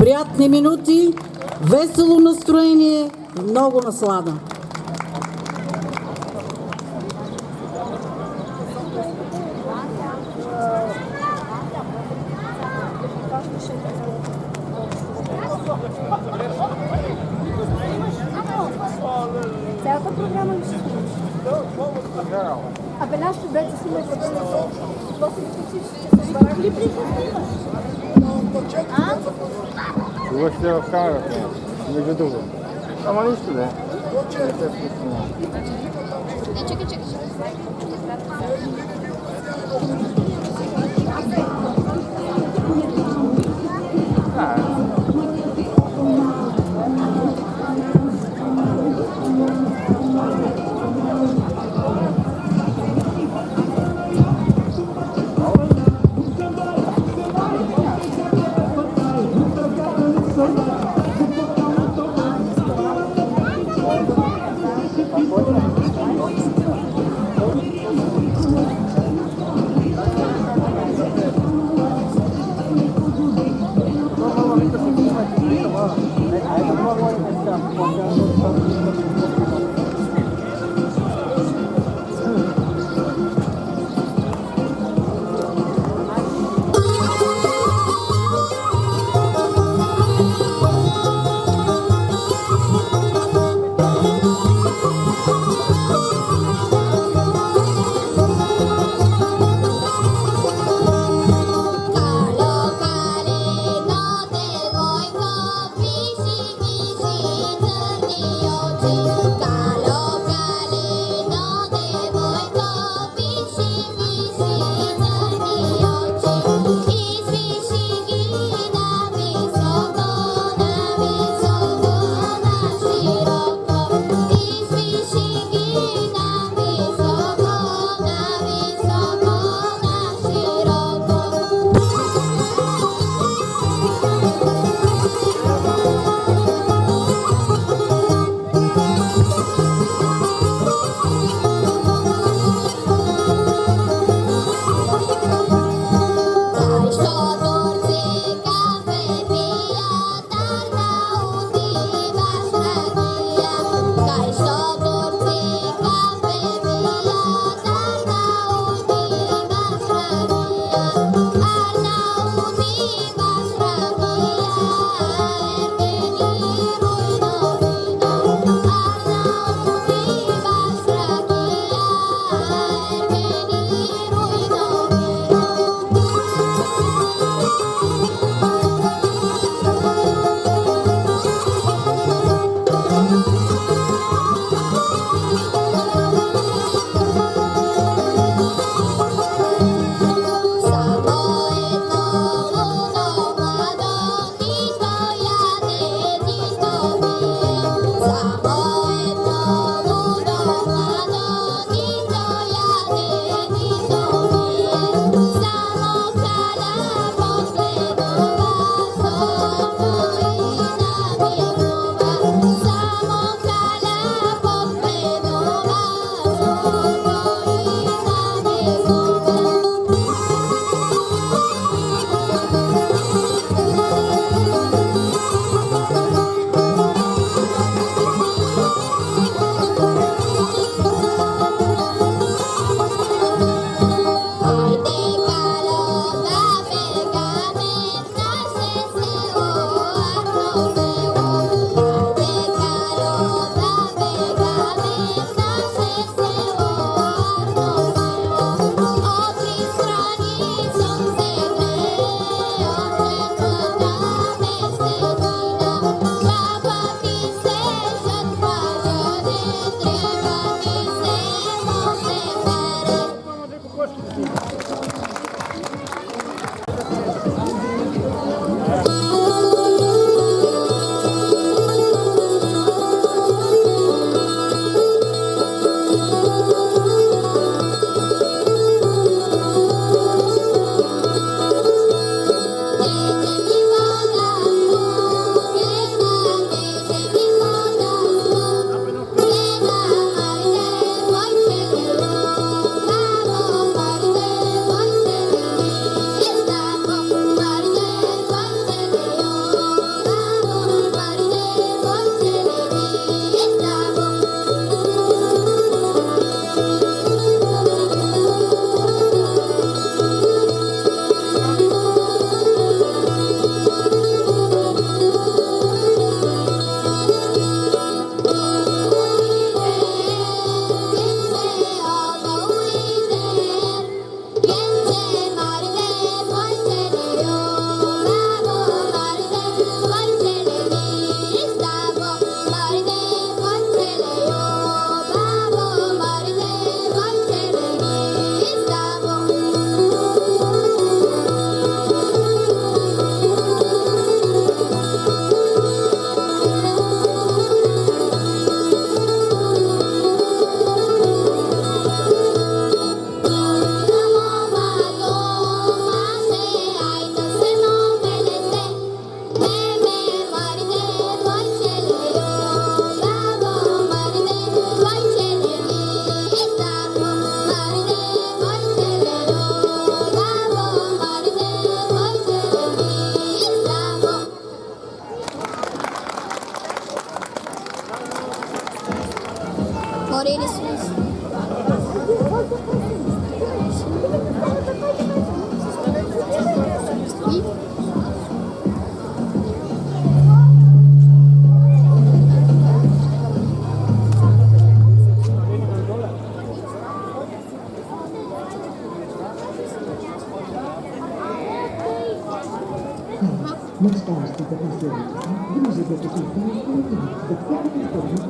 Приятни минути, весело настроение и много наслада. Цялата програма ли ще снимаш? Абе, нашите деца снимат за да после клип ли ще снимаш? Това ще е в камерата, между другото. Ама нищо да е. Чакай. Moreira Suíça. Mais tarde, fica pensando, vamos executar da forma que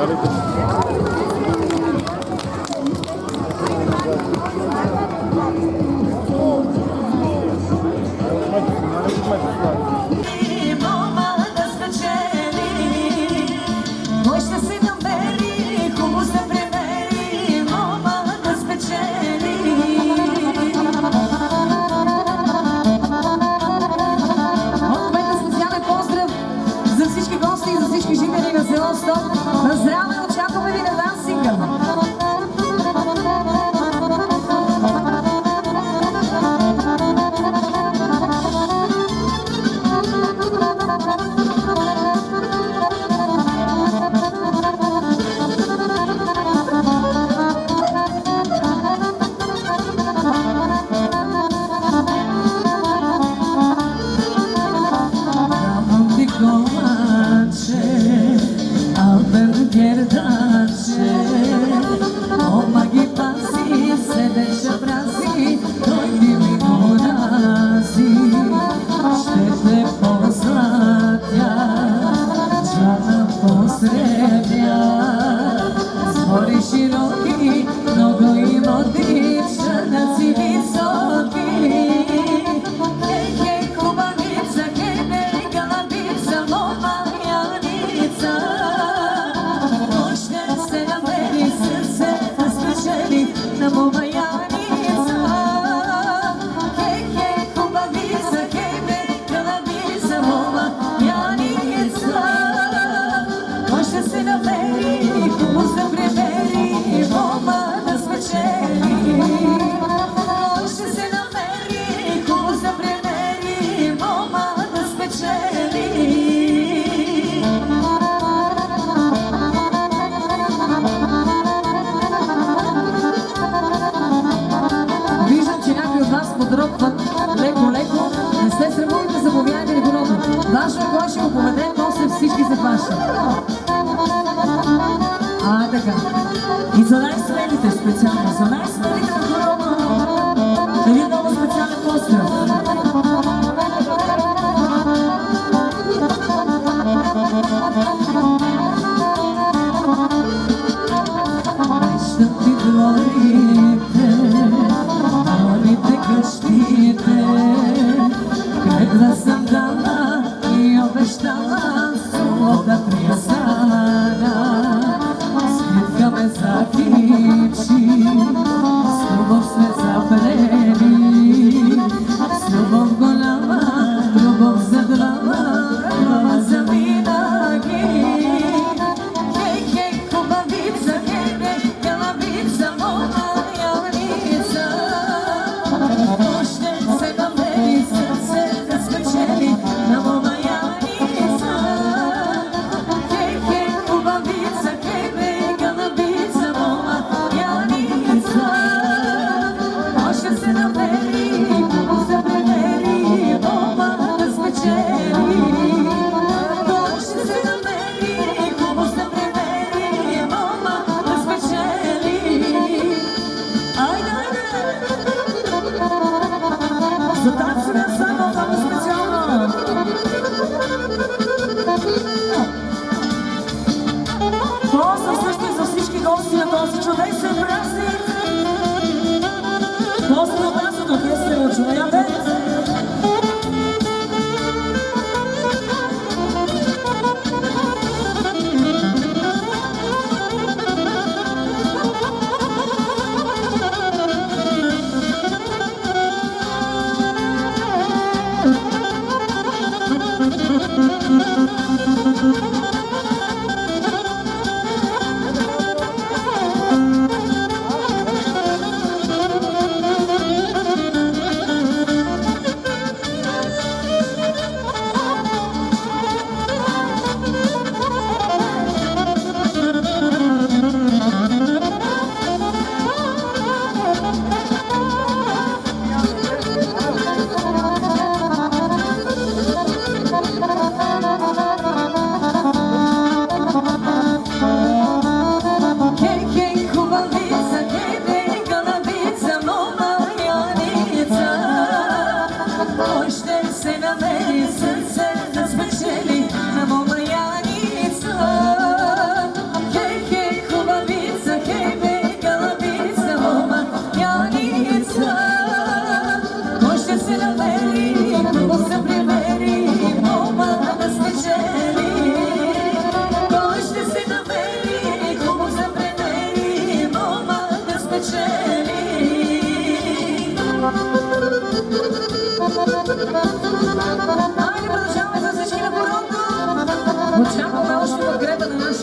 Кой ще се намери, хубаво се премери, мома да спечели. От мен специален поздрав за всички гости и за всички жители на село Стоп. На здраве, очакваме ви на дансинга. Широки, много има дившанаци високи. Хей, хей, хубавица, хей, велика ладица, мома Яница. Кой ще се намери сърце да спечели на мома Яница? Хей, хей, хубавица, хей, велика ладица, мома Яница. Кой ще се намери, хубаво се премери, мома да спечели. Кой ще се намери, хубаво се премери, мома да спечели. Виждам, че някои от вас подробват леко-леко. Не се срамувайте, заповядайте регулярно. Важно е кой ще го поведе, после всички се плащат. Така. И за най-смелите специално, за най-смелите на хората, един много специален поздрав. Виждам ти дворите къщите, където съм дала и обещала словата приязана. Ме закичи, с любов сме запалени, с любов голяма, любов за драма, любов за винаги. Хей, хей, хубавица, хей, велика ладица, мома Яница. Кой ще се намери сърце да спечели на мома Яница? Хей, хей, хубавица, хей, велика ладица, мома Яница. Кой ще се намери, хубаво се премери, мома да спечели. Кой ще се намери, хубаво се премери, мома да спечели. Айде, айде! За танцане само много специално! Поздрав също и за всички гости на този чудесен празник! Поздрав на братството, вие сте го чуваете?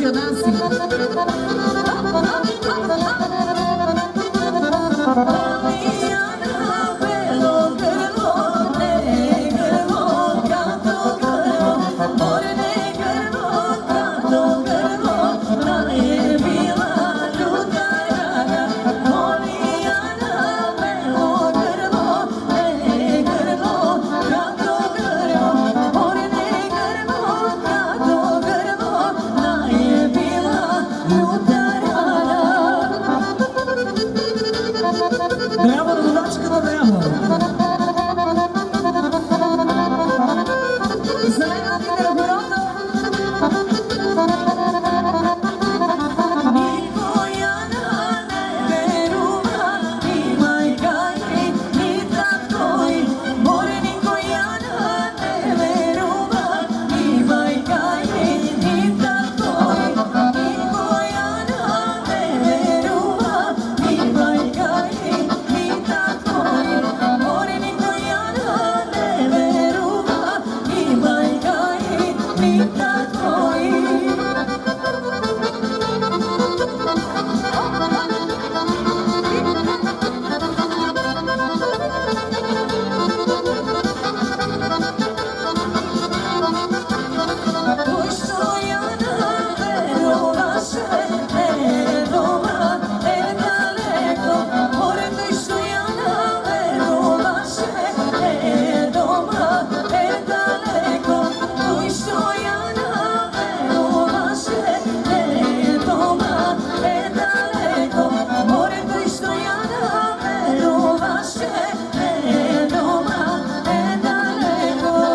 да данси. Браво, родачката, браво! Зелената города! Никоя не верува, и майка и татко й. Море никоя не верува, и майка и татко й. Никоя не верува, и майка и татко й. Море никоя не верува, и майка и татко й. Той, що я не веруваше, е дома, е далеко. Море, той, що я не веруваше, е дома, е далеко. Той, що я не веруваше, е дома, е далеко. Море, той, що я не веруваше, е дома, е далеко.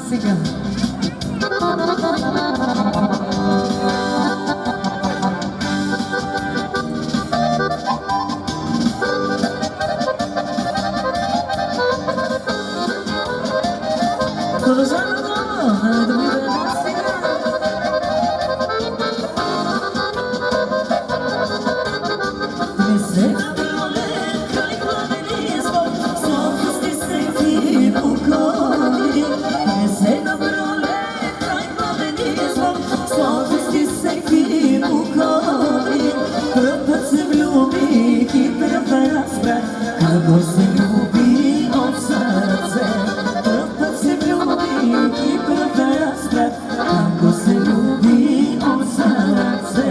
сега. Продължаваме отново на добрите емоции. Весела пролет, край пламени звук, сладости свети покой. Весела пролет, край пламени звук, сладости свети покой. Пръв път се влюбих и пръв разбрах какво се люби от сърце. Пръв път се влюбих и пръв разбрах какво се люби от сърце.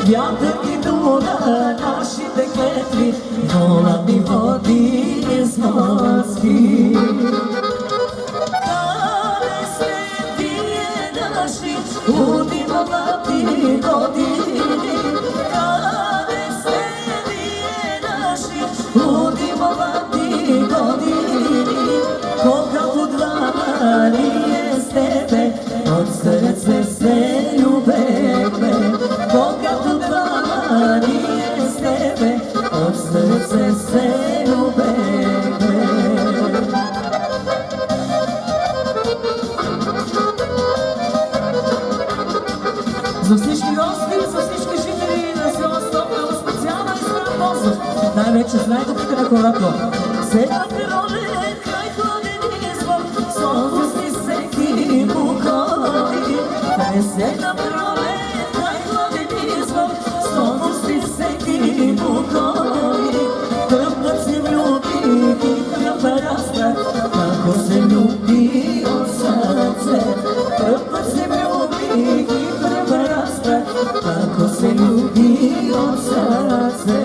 Вятър и дума, нашите клетви, вола ми води из мозги. Къде сте вие, наши луди млади години, къде сте вие наши луди млади години, когато двама ние с тебе от сърце се любехме, когато двама ние с тебе от сърце се любехме. За всички гости, за всички жители на село Стопново специална избрана поздрав, най-вече с най-добрите на хората. Сега природен край хладен извор, слънце си всеки покой. Сега природен край хладен извор, слънце си всеки покой. Пръв път се влюбих и пръв разпрах, ако се люби от сърце. Пръв път се влюбих и пръв разпрах, ако се люби от сърце.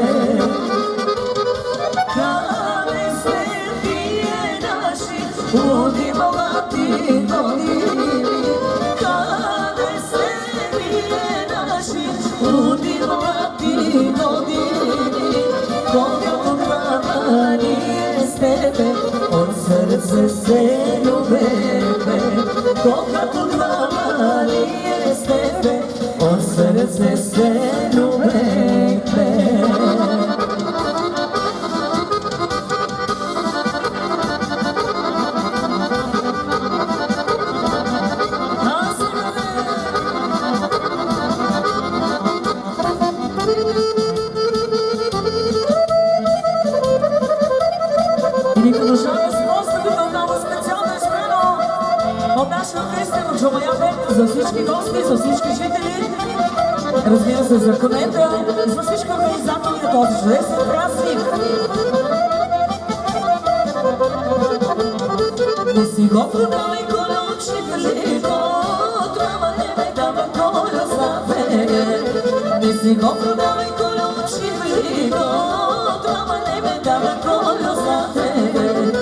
Къде сте вие наши луди млади години, къде сте вие наши луди млади години, когато двама ние с тебе от сърце се любехме, когато двама ние с тебе от сърце се любехме. И ни продължаваме с поздравите отново специално изпрено от нашия Кристиан от Джомаяпе за всички гости, за всички жители, разбира се за комента, за всички организатори на този чудесен празник. Не си го продавай коля учителико, трама не ме дава коля за тебе. Не си го продавай коля учителико, трама не ме дава коля за тебе.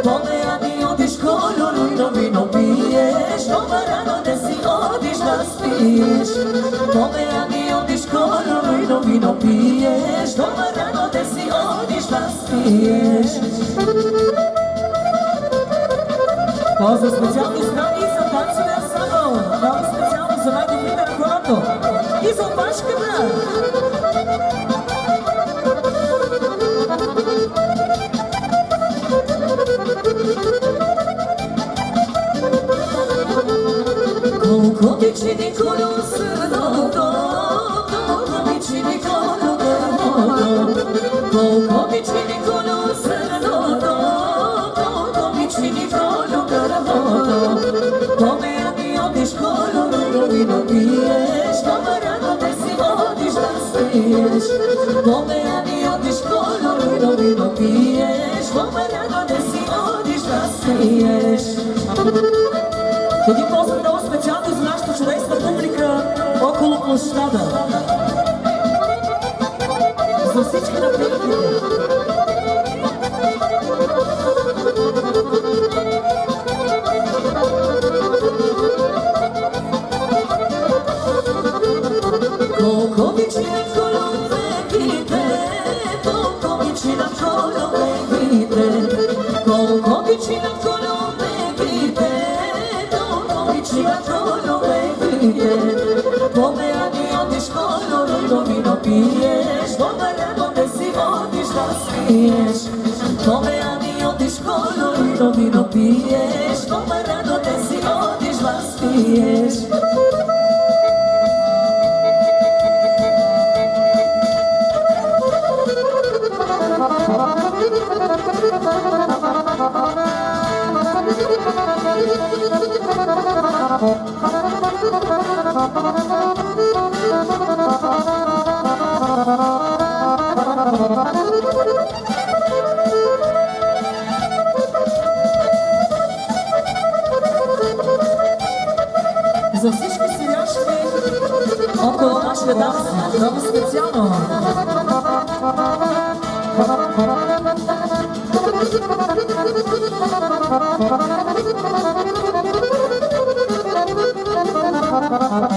Помня ни одиш колю, но вино пиеш, дома рано не си одиш да спиеш. Помня ни одиш колю, но вино пиеш, дома рано не си одиш да спиеш. Това за специални избрани и за танци на ансамбъл. Това е специално за най-добрите на хората. И за опашката. Колко обичи Николю сърдото, колко обичи Николю гърбото, колко обичи Николю сърдото, колко обичи Николю гърбото. Помня ми одиш колю, но вино пиеш, дома рано не си одиш да спиеш. Помня ми одиш колю, но вино пиеш, дома рано не си одиш да спиеш. Един поздрав много специално за нашата чудесна публика около площада. За всички на приятелите. Колко обичи на коловете, колко обичи на коловете, колко обичи на коловете, колко обичи на коловете. Помня ни одиш коло, но вино пиеш, дома рано не си одиш да спиеш. Помня ни одиш коло, но вино пиеш, дома рано не си одиш да спиеш. За всички селяшки около нашия данс, много специално. Thank you.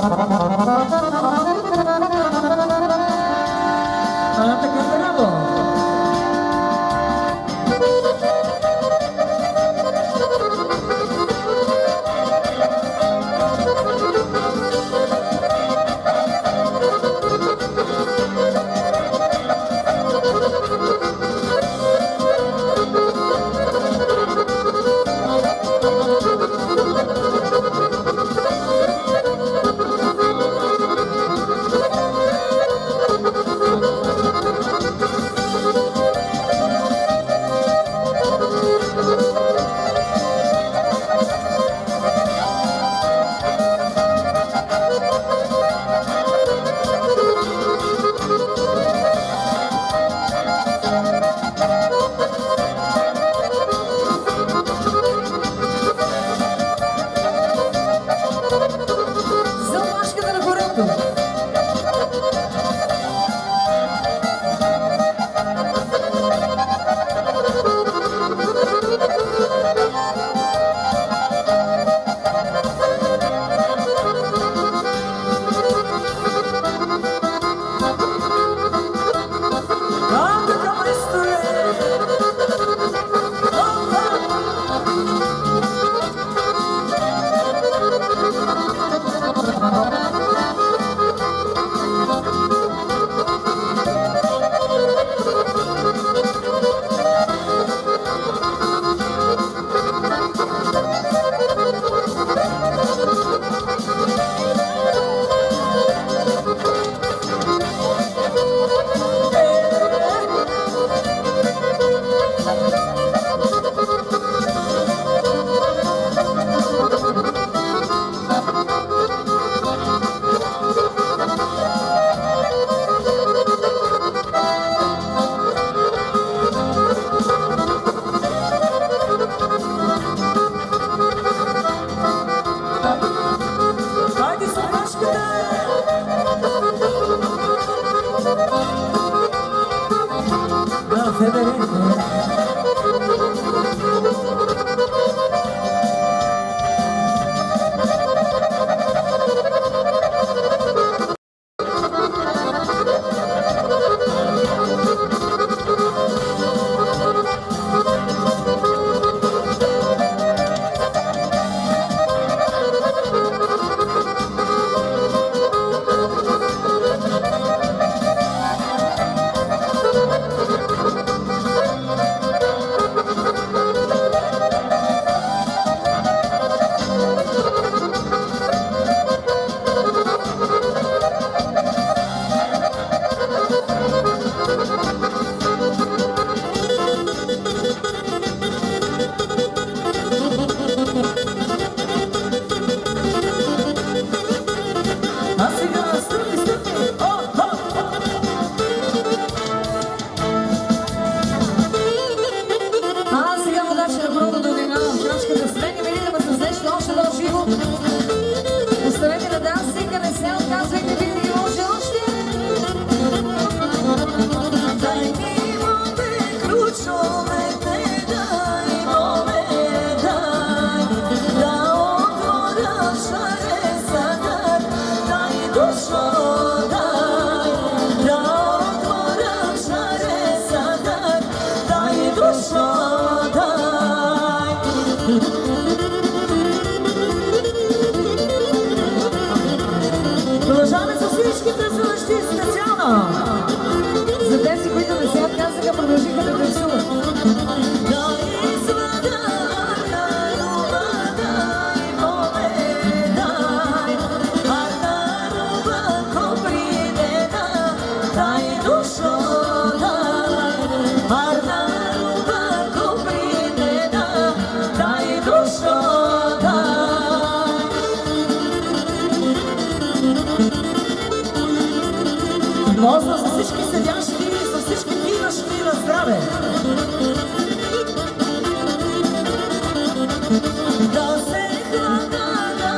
да се хлада на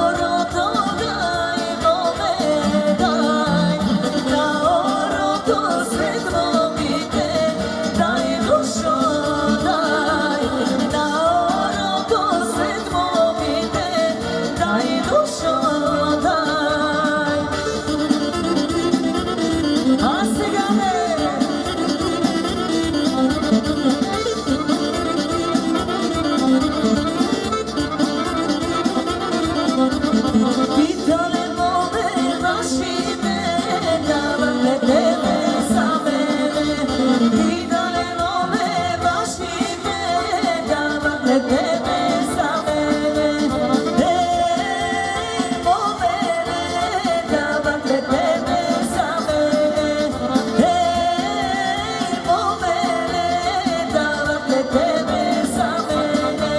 орото, дай моме, дай на орото сред мобите, дай душо, дай на орото сред мобите, дай душо, дай. А сега питале моме нашите, давате тебе за мене. Питале моме вашите, давате тебе за мене. Моме, давате тебе за мене. Моме, давате тебе за мене.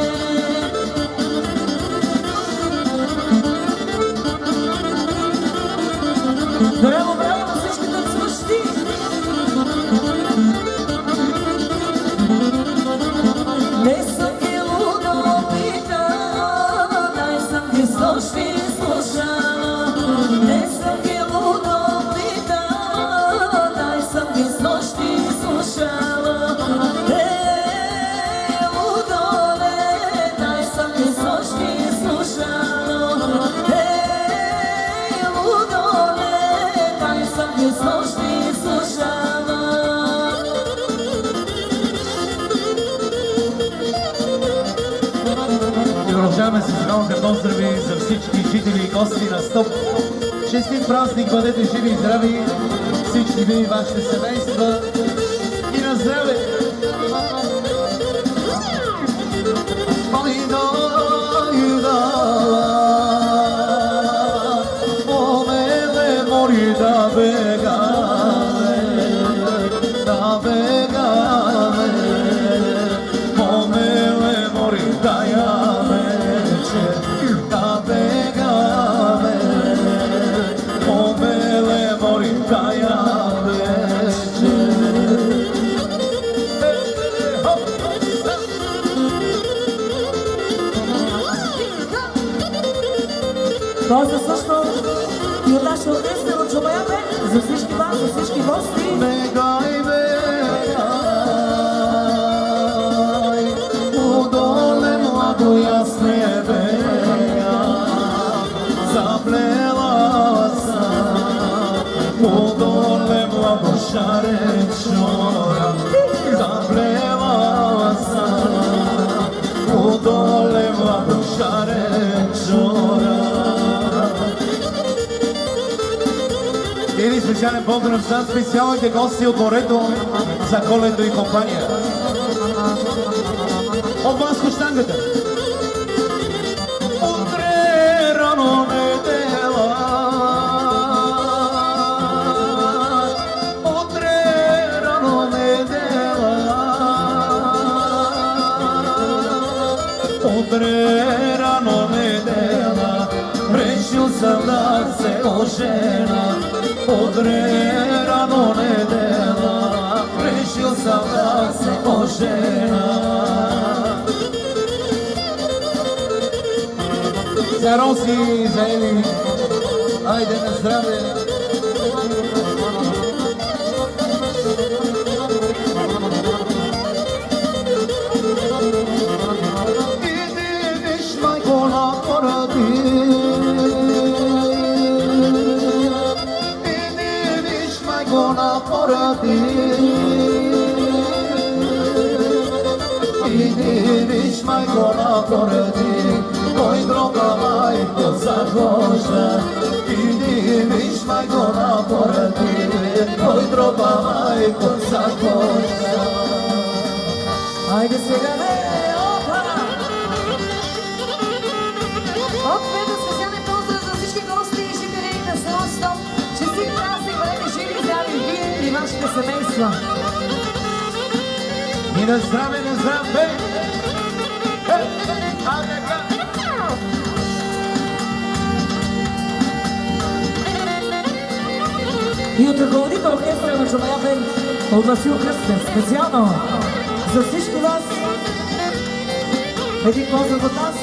Браво, браво на всички танцуващи! Не съм ги лудо питала, дай съм ги с нощи слушала. Не съм ги лудо питала, дай съм ги с нощи слушала. Лудоле, дай съм ги с нощи слушала. Лудоле, дай съм ги с нощи слушала. И продължаваме с финалните поздрави за всички жители и гости на Стоп. Честит празник, бъдете живи и здрави, всички ви и вашите семейства и на здраве! Това са също и от нашия оркестър от Чубаяме, за всички вас, за всички гости. Бегай, бегай, удоле младо ясне бега, заплела съм, удоле младо шаре чора, заплела съм, удоле младо шаре чора. Един специален поздрав за специалните гости от морето за Коледо и компания. От Васко щангата. Утре рано недела, утре рано недела, утре рано недела, решил съм да се ожена. Утре рано недела, решил съм да се ожена. За Роси и за Ели, айде на здраве! Иди виж майко на поради, на поради, иди виж майко на поради, кой друга майко захожда. Иди виж майко на поради, кой друга майко захожда. Айде сега, опа! От мен специален поздрав за всички гости и жители на село Стоп. Честит празник, бъдете живи и здрави, вие и вашите семейства. И на здраве, на здраве! И от ръководител оркестъра на Чубая Бенд от Васил Кръстев, специално за всички вас Един поздрав от нас.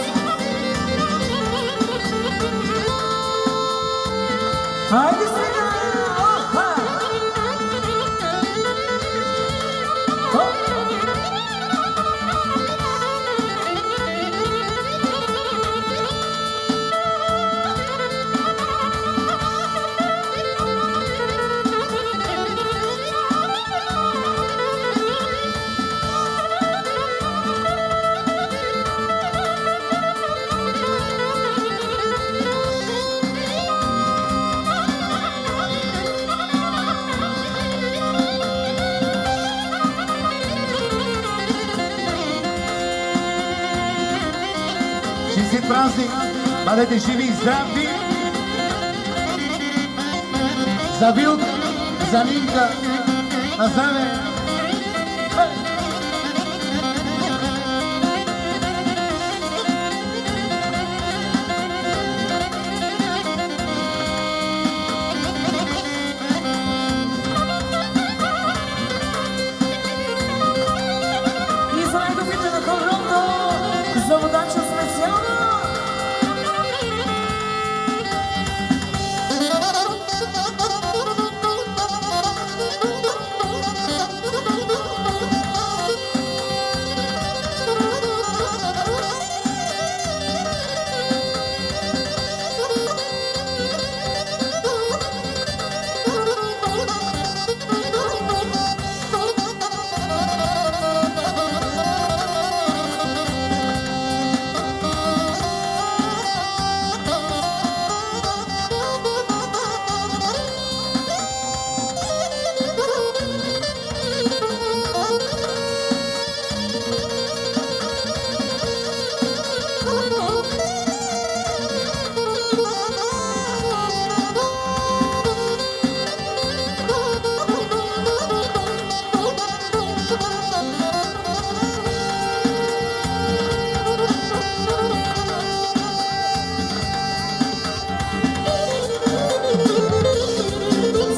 Хайде сега! Оха! Честит празник! Бъдете живи и здрави! За Вилк, за Нинка, на здраве! И за най-добрите на хората, за водача специално!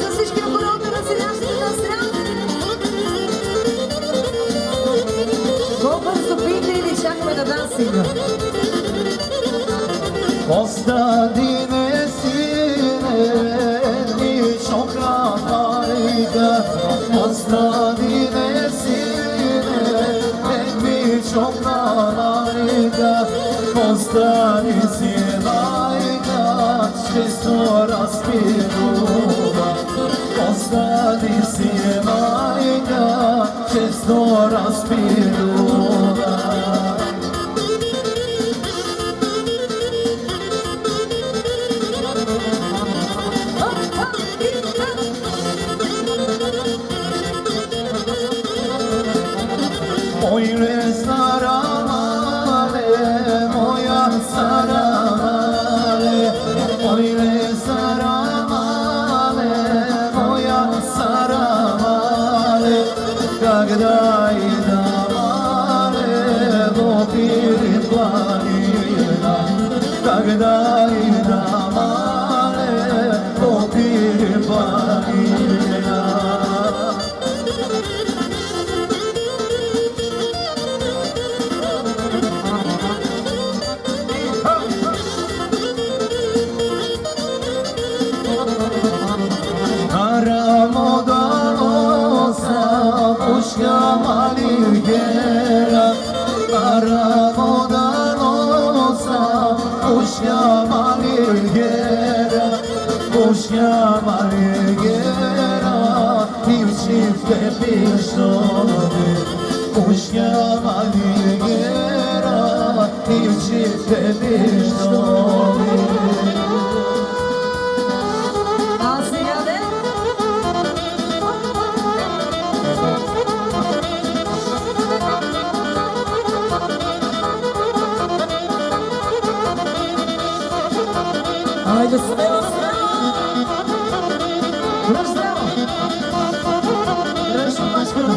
За всички обороти на селящите на страна. По-бързо пийте или чакаме да дам сина. Костадине сине, ничо крайда. Костадине сине, ничо крайда. Костадине синайда, често разпирува. Костадине синайда, често разпирува. Moje saramale, moja saramale, moje saramale, moja saramale, когда идамale до перепланина, когда идамale до перепланина. Pushka Maligera, Paramodanosa, Pushka Maligera, Pushka Maligera, Tivchifte Pishnode, Pushka Maligera, Tivchifte Pishnode. А сега де? Хайде смело, смело! Дръж здраво! Дръж, мачката!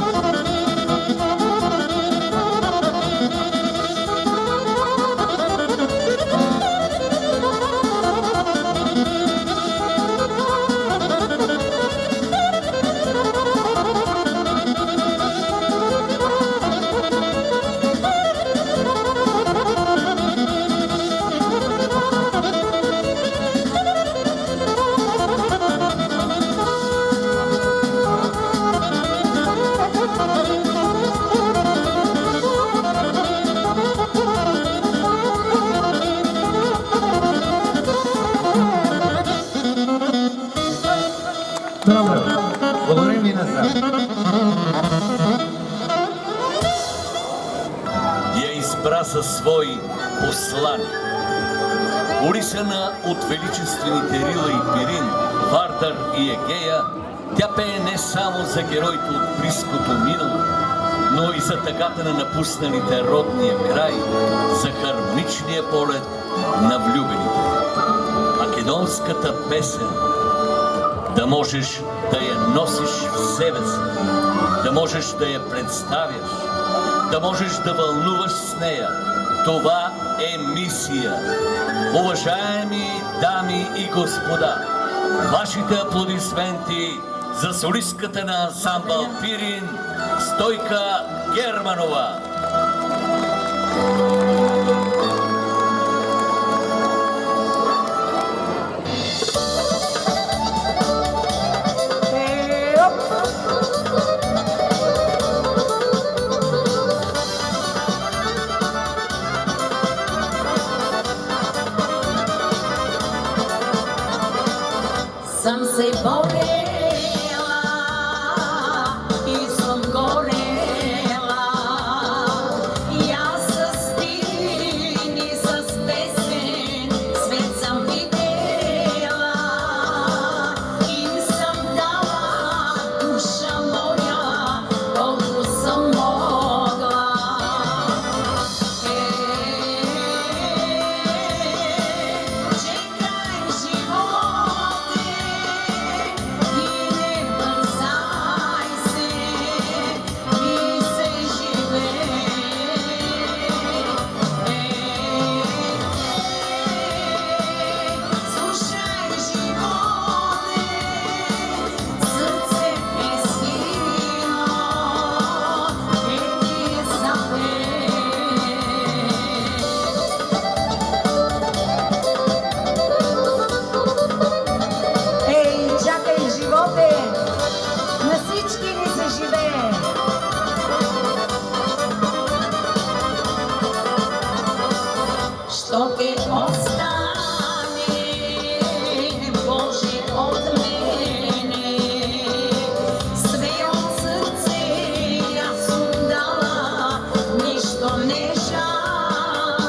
каза свой посланик. Улисана от величествените Рила и Пирин, Вардар и Егея, тя пее не само за героите от близкото минало, но и за тъгата на напусналите родния край, за хармоничния полет на влюбените. Македонската песен, да можеш да я носиш в себе си, да можеш да я представяш, да можеш да вълнуваш с нея. Това е мисия. Уважаеми дами и господа, вашите аплодисменти за солистката на ансамбъл Пирин Стойка Германова. Съм се борела и съм горела, и аз с пирин и с песен свет съм видела, им съм дала душа моя, колко съм могла. Чекай живот, на всички ни се живее. Що те остане, Боже, от мене, све от сърце аз съм дала, нищо не жам,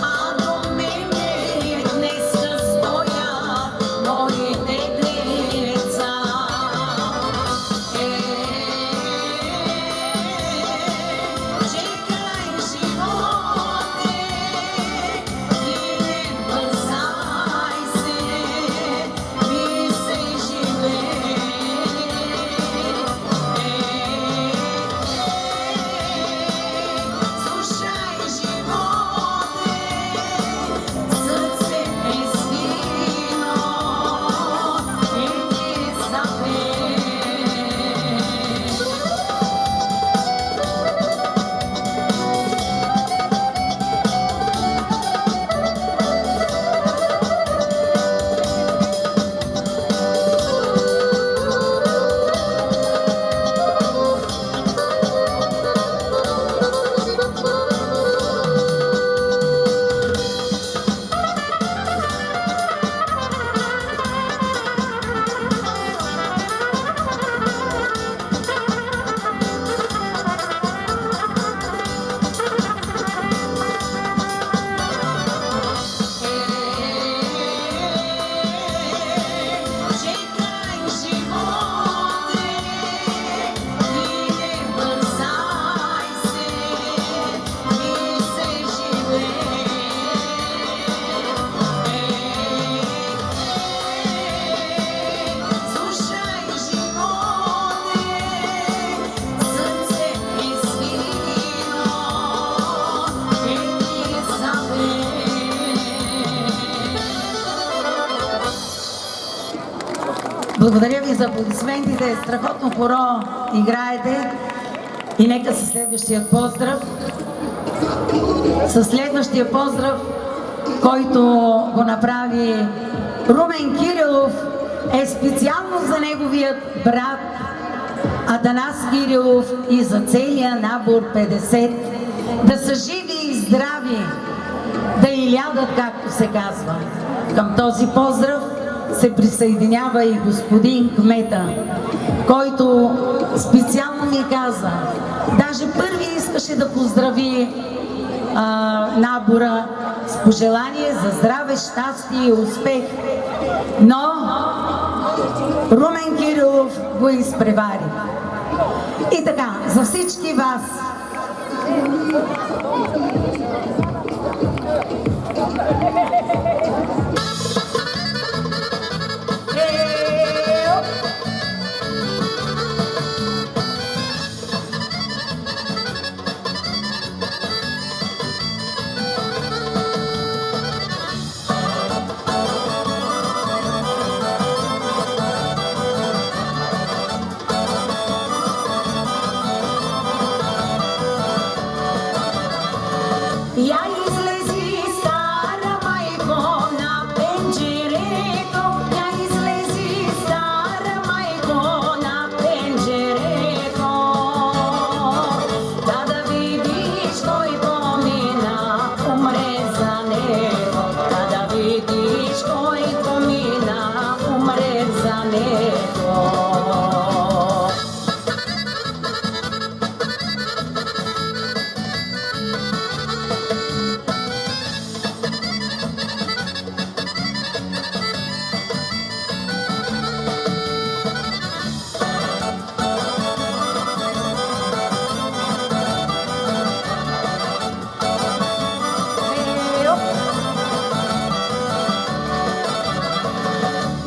а до мене днеска стоя моите деца. Чекай животе и не бързай се, ми се живее. Слушай животе, сърце е свино, не запее. Чекай животе и не бързай се, ми се живее. Слушай животе, сърце е свино, не запее. Благодаря ви за аплодисментите. Страхотно хоро играете. И нека със следващия поздрав. Със следващия поздрав, който го направи Румен Кирилов, е специално за неговият брат Атанас Кирилов и за целия набор 50. Да са живи и здрави, да и лягат, както се казва. Към този поздрав се присъединява и господин кмета, който специално ми каза, даже първи искаше да поздрави набора с пожелание за здраве, щастие и успех. Но Румен Кирилов го изпревари. И така, за всички вас я излези, стара майко, на пенджерето. Я излези, стара майко, на пенджерето. Да видиш кой помина, умре за него. Да видиш кой помина, умре за него.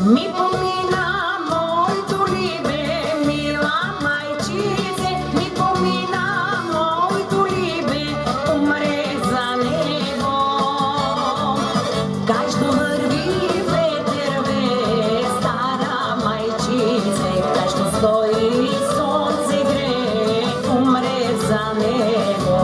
Ми помина моето либе, мила майчице, ми помина моето либе, умре за него. Кай ще върви ветер, бе, стара майчице, кай ще стои слънце грее, умре за него.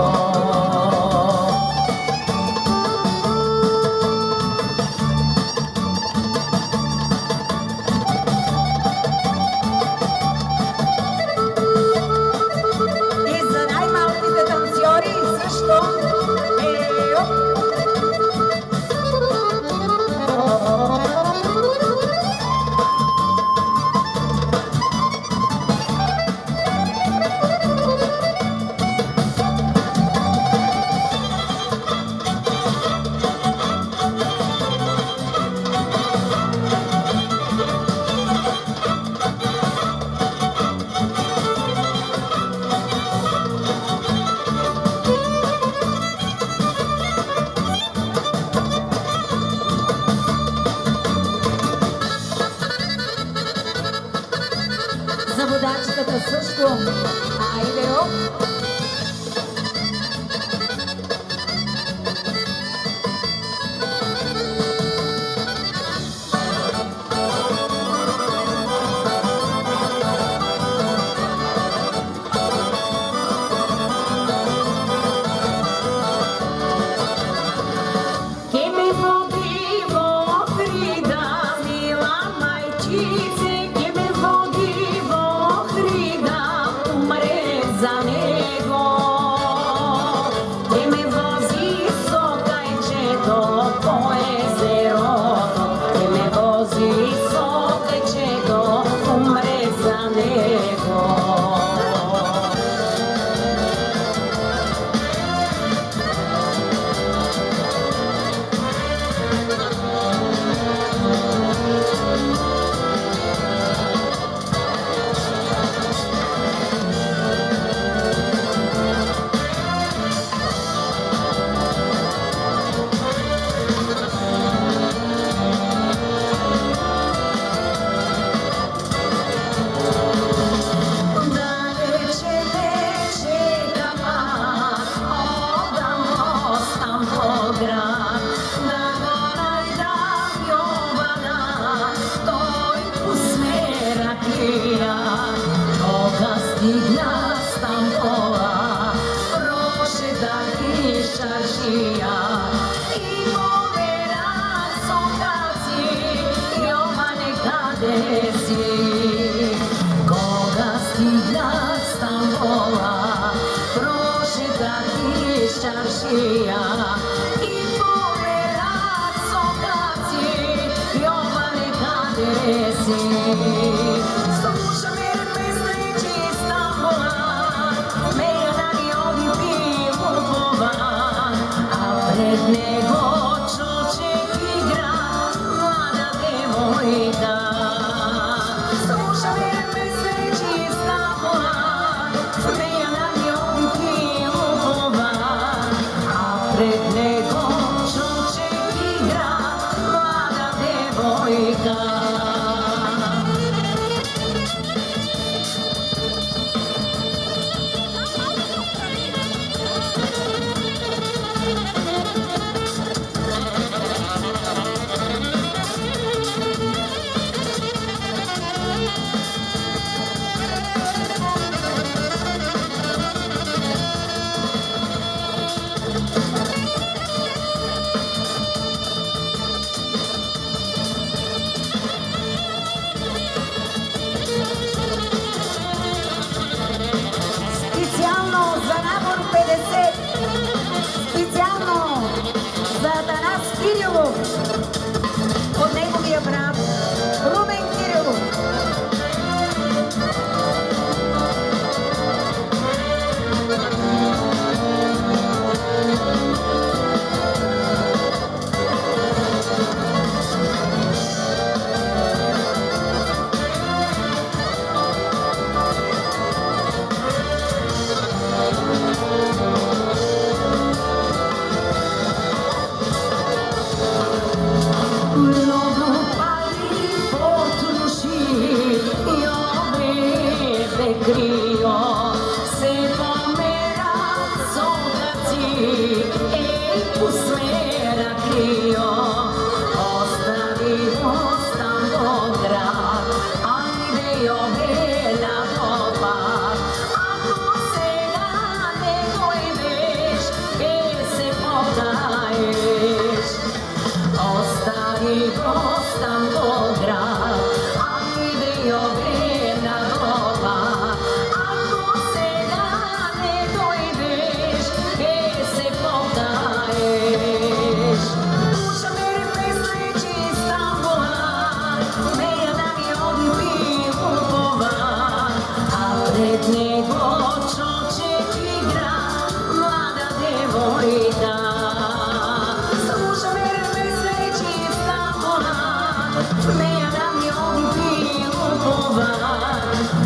За водачката също. Айде, оп! Ке ме води в Охрида, мила майчице, ке ме води в Охрида, умре за него. Ке ме вози со кайчето по езерото, ке ме вози со кайчето, умре за него. пред него чучек игра млада девойка. Специално за набор 50, специално за Атанас Кирилов, от неговия брат Румен Кирилов. Много пари потроши, ove krio, se pomerat soldaci, usmera krio, ostavi Stangograd, ajde ove na dobar, ako сега ne dojdeš, se podaješ. Ostavi Stangograd, ajde ove na dobar, ako сега ne dojdeš, se podaješ. Duša me presreći Stangograd, neja da mi odi upova, a pred nego čoček igra mlada devojka. Duša me presreći Stangograd, neja da mi odi upova,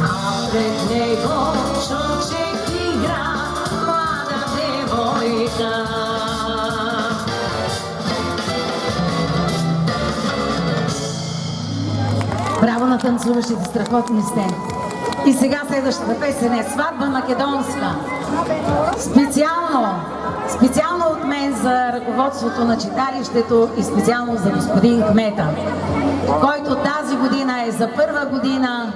a pred nego čoček igra mlada devojka. Браво на танцуващите, страхотни сте. И сега следващата песен е Сватба македонска. Специално от мен за ръководството на читалището и специално за господин кмета, който тази година е за първа година,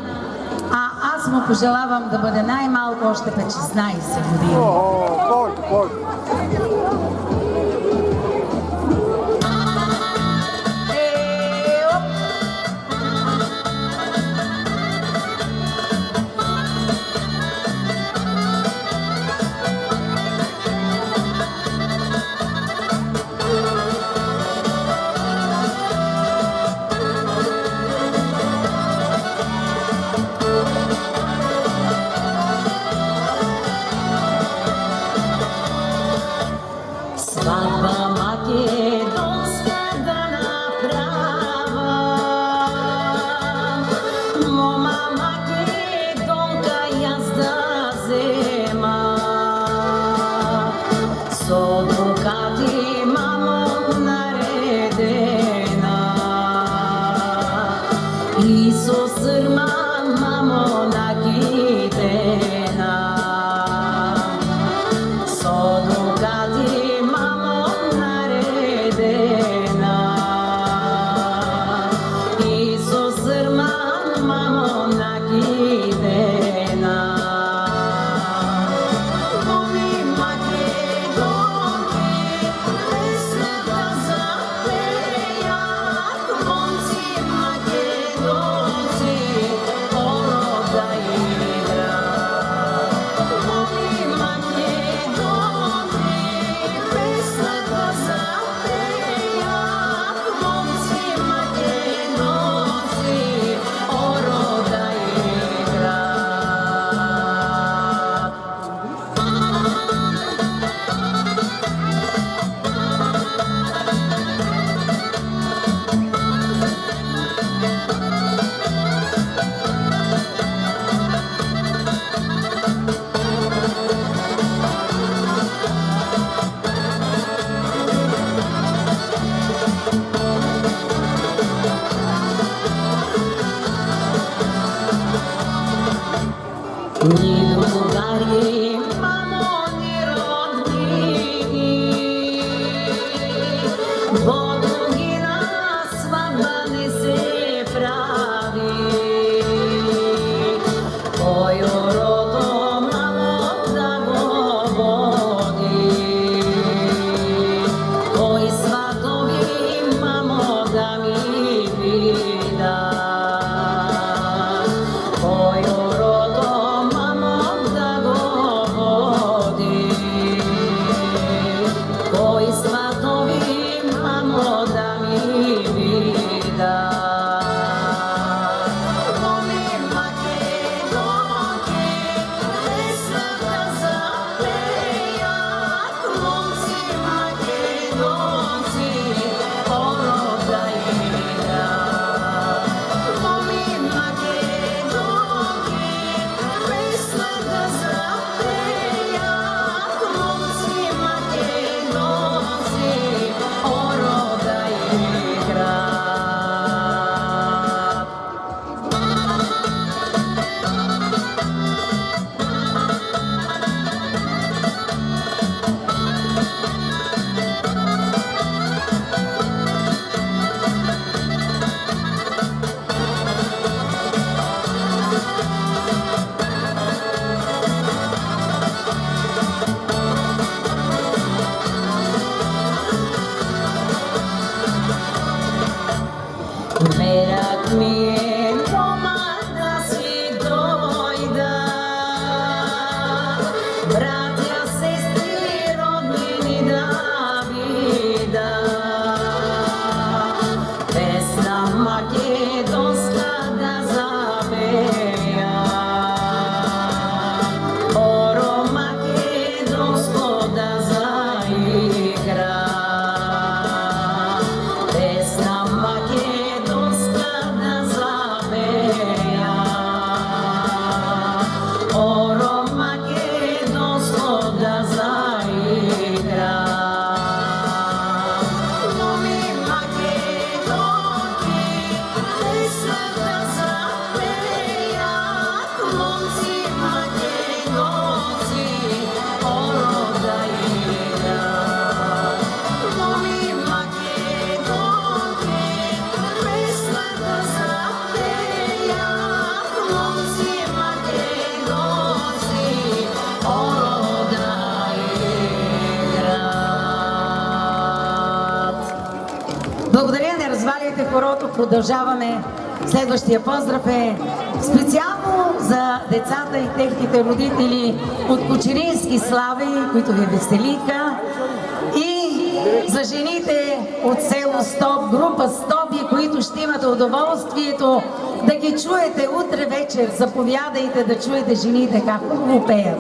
а аз му пожелавам да бъде най-малко още 16 години. Сватба македонска да направам, мома македонка јас да земам, со дукати мамо наредена и со срма мамо накитена, со дукати Makedonke, Богина сватба не се прави. Кой урото мамо да го води? Кой сватови мамо да ми вида? Кой урото мамо да го води? Кой сватови мамо да ми вида? Мерак ми е дома да си дойда, братя, сестри, роднини да вида. Песна македонска да запея, хоро македонско да заигра. Песна македонска да запея, хоро македонско да заигра. Моми македонки, песна да запея, момци македонци, хоро да игра. Моми македонки, песна да запея, момци македонци, хоро да играт. Благодаря, не разваляйте хорото, продължаваме. Следващия поздрав е специално за децата и техните родители от Кочерински слави, които ви веселиха. И за жените от село Стоп, група Стоби, които ще имате удоволствието да ги чуете утре вечер. Заповядайте да чуете жените как хубаво пеят.